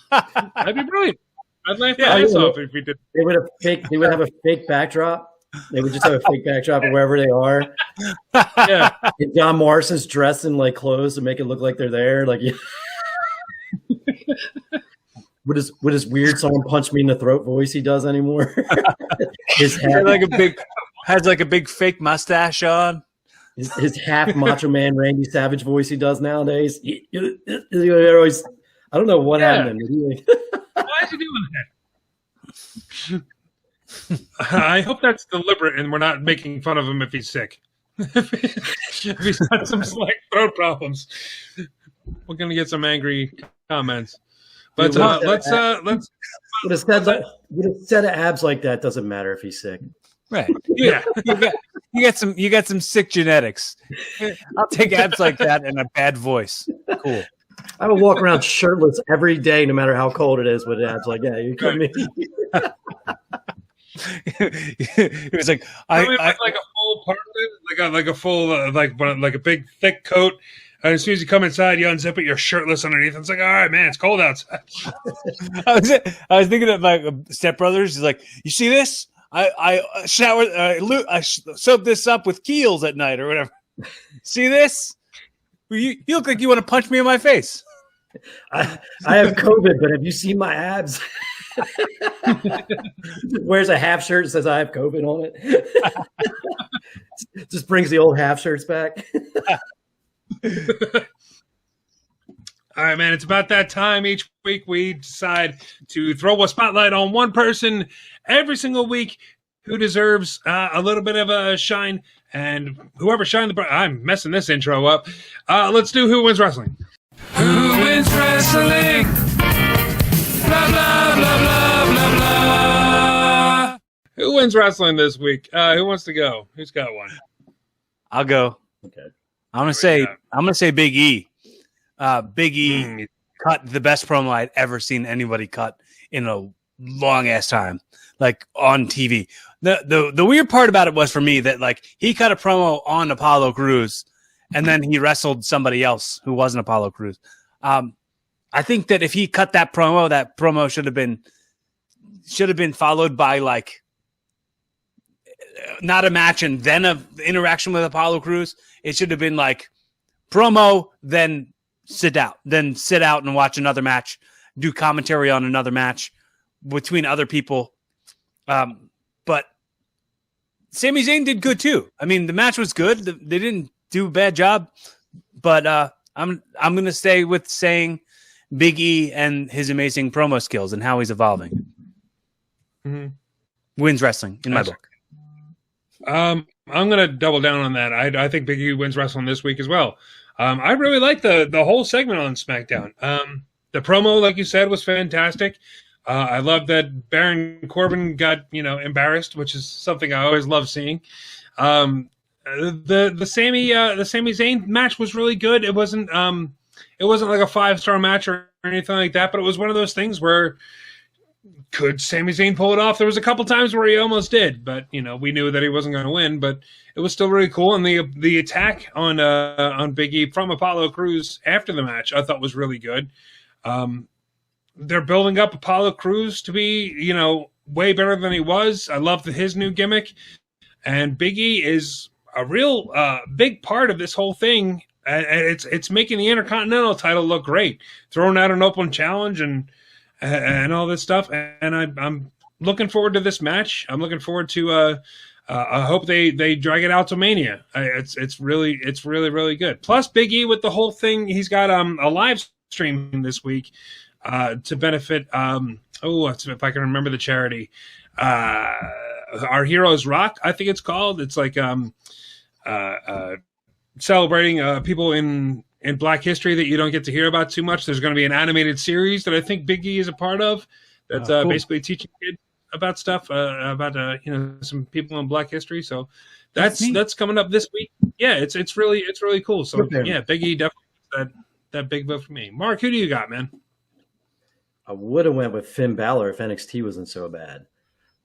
That'd be brilliant. I'd laugh my ass off if he did. They would have a fake backdrop. They would just have a fake backdrop of wherever they are. Yeah. And John Morrison's dressed in clothes to make it look like they're there. With his weird "someone punch me in the throat" voice he does anymore. His head has a big fake mustache on. His half Macho Man Randy Savage voice he does nowadays. I don't know what happened. Why is he doing that? I hope that's deliberate and we're not making fun of him if he's sick. If he's got some slight throat problems, we're going to get some angry comments. But let's. With a set of abs like that, doesn't matter if he's sick. Right. Yeah. You got some sick genetics. I'll take abs like that and a bad voice. Cool. I would walk around shirtless every day, no matter how cold it is, with abs like that. You kidding me? It was like a full parka, like a full like a big thick coat. And as soon as you come inside, you unzip it, you're shirtless underneath. It's like, all right, man, it's cold outside. I was thinking of my stepbrothers. He's like, you see this? I showered. I soaked this up with Kiehl's at night or whatever. See this? You look like you want to punch me in my face. I have COVID, but have you seen my abs? Wears a half shirt that says I have COVID on it. Just brings the old half shirts back. All right, man, it's about that time. Each week we decide to throw a spotlight on one person every single week who deserves a little bit of a shine. And whoever shined I'm messing this intro up. Let's do Who Wins Wrestling. Who wins wrestling? Blah, blah, blah, blah, blah, blah. Who wins wrestling this week? Who wants to go? Who's got one? I'll go. Okay. I'm gonna say Big E. Big E cut the best promo I'd ever seen anybody cut in a long ass time, on TV. The weird part about it was for me that he cut a promo on Apollo Crews, and then he wrestled somebody else who wasn't Apollo Crews. I think that if he cut that promo should have been followed by like not a match and then an interaction with Apollo Crews. It should have been like promo, then sit out and watch another match, do commentary on another match between other people. But Sami Zayn did good too. I mean, the match was good. They didn't do a bad job, but I'm going to stay with saying Big E and his amazing promo skills and how he's evolving. Mm-hmm. Wins wrestling in my book. I'm going to double down on that. I think Big E wins wrestling this week as well. I really like the whole segment on SmackDown. The promo, like you said, was fantastic. I love that Baron Corbin got embarrassed, which is something I always love seeing. The Sami Zayn match was really good. It wasn't like a 5-star match or anything like that, but it was one of those things where could Sami Zayn pull it off? There was a couple times where he almost did, but we knew that he wasn't going to win. But it was still really cool, and the attack on Big E from Apollo Crews after the match I thought was really good. They're building up Apollo Crews to be way better than he was. I love his new gimmick, and Big E is a real big part of this whole thing. And it's making the Intercontinental title look great. Throwing out an open challenge and all this stuff, and I'm looking forward to this match. I'm looking forward to. I hope they drag it out to Mania. It's really good. Plus, Big E with the whole thing, he's got a live stream this week to benefit. If I can remember the charity, Our Heroes Rock, I think it's called. It's like celebrating people in Black history that you don't get to hear about too much. There's going to be an animated series that I think Big E is a part of. That's cool. Basically teaching kids about stuff about some people in Black history. So that's coming up this week. Yeah, it's really cool. So yeah, Big E definitely that big vote for me. Mark, who do you got, man? I would have went with Finn Balor if NXT wasn't so bad,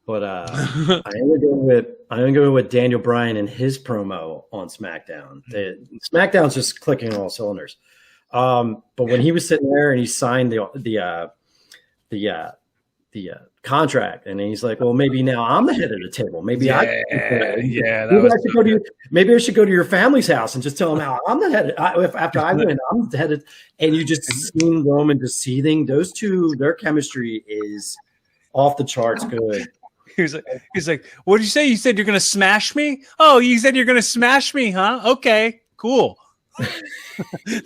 but I am going with Daniel Bryan and his promo on SmackDown. SmackDown's just clicking on all cylinders. But when he was sitting there and he signed the contract, and he's like, "Well, maybe now I'm the head of the table. Maybe maybe I should go to your family's house and just tell them how I'm the head. After I win, I'm the head of." And you just seen Roman just seething. Those two, their chemistry is off the charts good. He's like, what did you say? You said you're going to smash me? Oh, you said you're going to smash me, huh? Okay, cool. It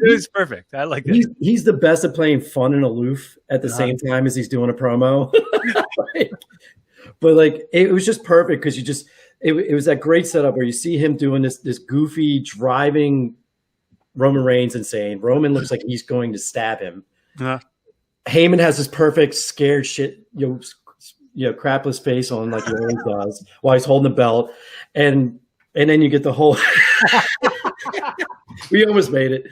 was perfect. I like it. He's the best at playing fun and aloof at the same time as he's doing a promo. But it was just perfect because it was that great setup where you see him doing this goofy driving Roman Reigns insane. Roman looks like he's going to stab him. Heyman has this perfect scared shit, crapless face on like he always does while he's holding the belt, and then you get the whole. We almost made it.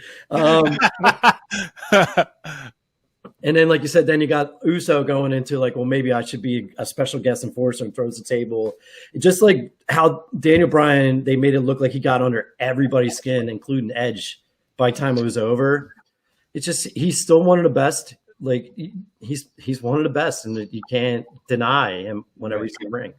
And then, like you said, then you got Uso going into like, well, maybe I should be a special guest enforcer and throws the table. Just like how Daniel Bryan, they made it look like he got under everybody's skin, including Edge, by the time it was over. It's just he's still one of the best. Like he's one of the best, and you can't deny him whenever he's in the ring.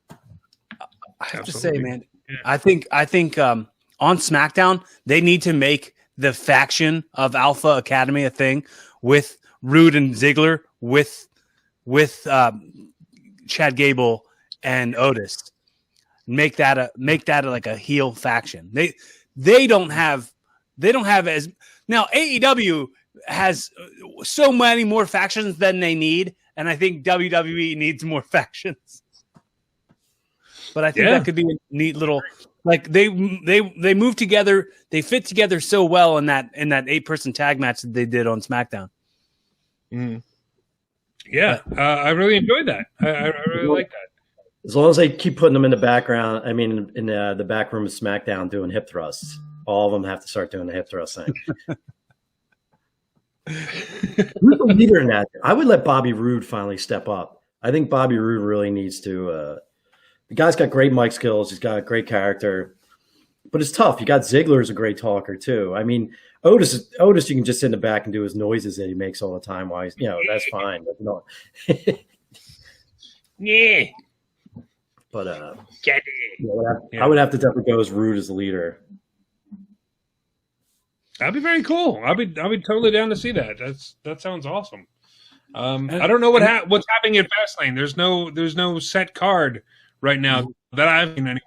I have to say, man, I think on SmackDown they need to make the faction of Alpha Academy a thing with Rude and Ziggler, with Chad Gable and Otis. Make that like a heel faction. They don't have as now AEW has so many more factions than they need, and I think WWE needs more factions. But I think that could be a neat little like they move together, they fit together so well in that 8-person tag match that they did on SmackDown. Mm. Yeah, I really enjoyed that. I really like that. As long as they keep putting them in the background, I mean, in the back room of SmackDown doing hip thrusts, all of them have to start doing the hip thrust thing. Who's the leader in that? I would let Bobby Roode finally step up. I think Bobby Roode really needs to. The guy's got great mic skills. He's got a great character. but it's tough. You got Ziggler as a great talker too. I mean, Otis, you can just sit in the back and do his noises that he makes all the time. While he's, that's fine. But no, Yeah. but I would have to definitely go as Rude as the leader. That'd be very cool. I'd be totally down to see that. That sounds awesome. I don't know what's happening in Fastlane. There's no set card right now that I've seen anyway.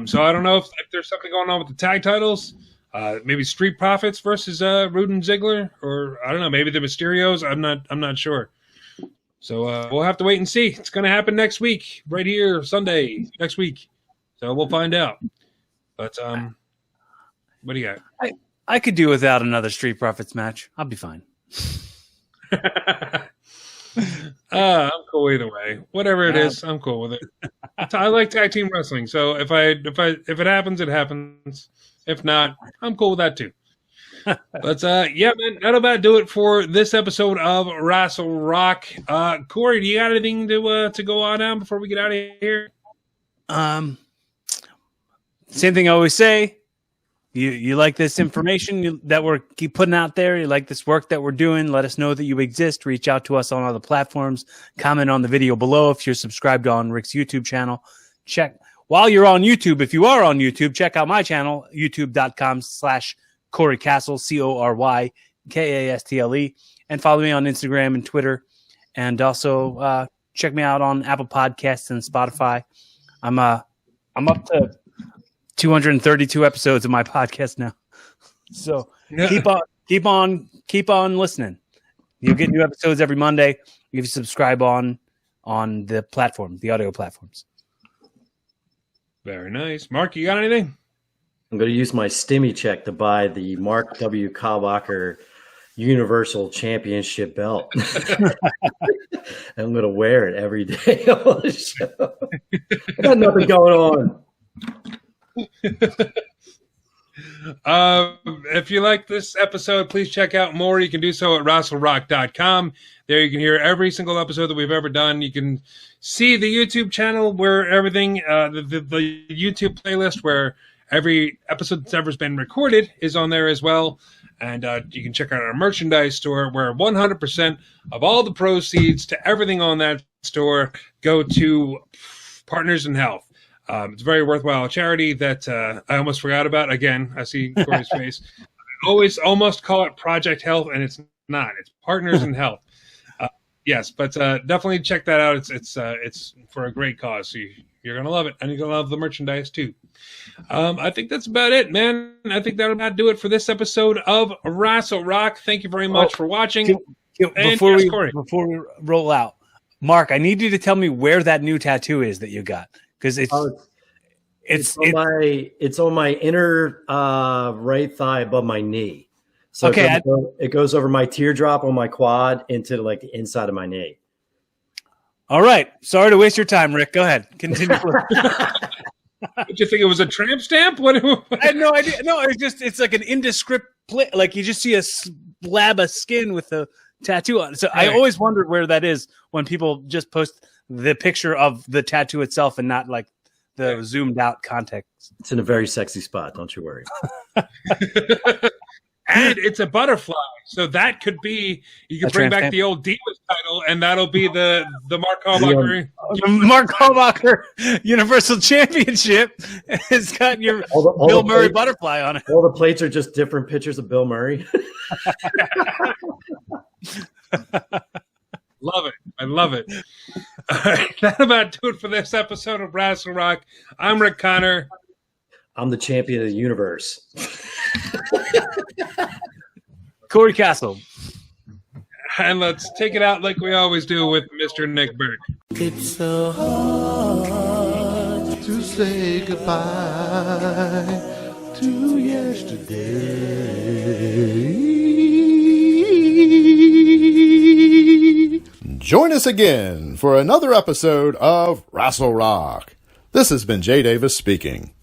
So I don't know if there's something going on with the tag titles. Maybe Street Profits versus Rude and Ziggler, or I don't know. Maybe the Mysterios. I'm not sure. So we'll have to wait and see. It's going to happen next week, right here, Sunday next week. So we'll find out. But what do you got? I could do without another Street Profits match. I'll be fine. I'm cool either way. Whatever it is, I'm cool with it. I like tag team wrestling, so if it happens, it happens. If not, I'm cool with that too. But yeah, man, that'll about do it for this episode of Wrestle Rock. Cory, do you got anything to go on now before we get out of here? Same thing I always say. You like this information that we're keep putting out there? You like this work that we're doing? Let us know that you exist. Reach out to us on other platforms. Comment on the video below if you're subscribed on Rick's YouTube channel. Check while you're on YouTube. If you are on YouTube, check out my channel, youtube.com/Cory Castle, CoryKastle, and follow me on Instagram and Twitter. And also check me out on Apple Podcasts and Spotify. I'm up to 232 episodes of my podcast now. So keep on listening. You'll get new episodes every Monday if you subscribe on the platform, the audio platforms. Very nice. Mark, you got anything? I'm going to use my Stimmy check to buy the Mark W. Kalbacher Universal Championship belt. I'm going to wear it every day on the show. I got nothing going on. If you like this episode, please check out more. You can do so at RASSLERock.com. There you can hear every single episode that we've ever done. You can see the YouTube channel where everything, the YouTube playlist where every episode that's ever been recorded is on there as well. And you can check out our merchandise store where 100% of all the proceeds to everything on that store go to Partners in Health. It's a very worthwhile charity that I almost forgot about. Again, I see Cory's face. I always almost call it Project Health, and it's not. It's Partners in Health. Yes, but definitely check that out. It's for a great cause. So you're gonna love it, and you're gonna love the merchandise too. I think that's about it, man. I think that'll about do it for this episode of Wrestle Rock. Thank you very much for watching. Before we roll out, Mark, I need you to tell me where that new tattoo is that you got. Because it's on my inner right thigh above my knee. So okay, it goes over my teardrop on my quad into like the inside of my knee. All right. Sorry to waste your time, Rick. Go ahead. Continue. Did you think it was a tramp stamp? What? I had no idea. No, it's like an indescript like you just see a slab of skin with a tattoo on it. So I always wondered where that is when people just post the picture of the tattoo itself and not like the zoomed out context. It's in a very sexy spot. Don't you worry. And it's a butterfly. So that could be, you can bring back the old Divas title and that'll be the Mark Kalbacher. Mark Kalbacher Universal Championship. It's got your Bill Murray butterfly on it. All the plates are just different pictures of Bill Murray. Love it. I love it. All right. That'll about do it for this episode of Wrestle Rock. I'm Rick Connor. I'm the champion of the universe. Cory Castle. And let's take it out like we always do with Mr. Nick Burke. It's so hard to say goodbye to yesterday. Join us again for another episode of Wrestle Rock. This has been Jay Davis speaking.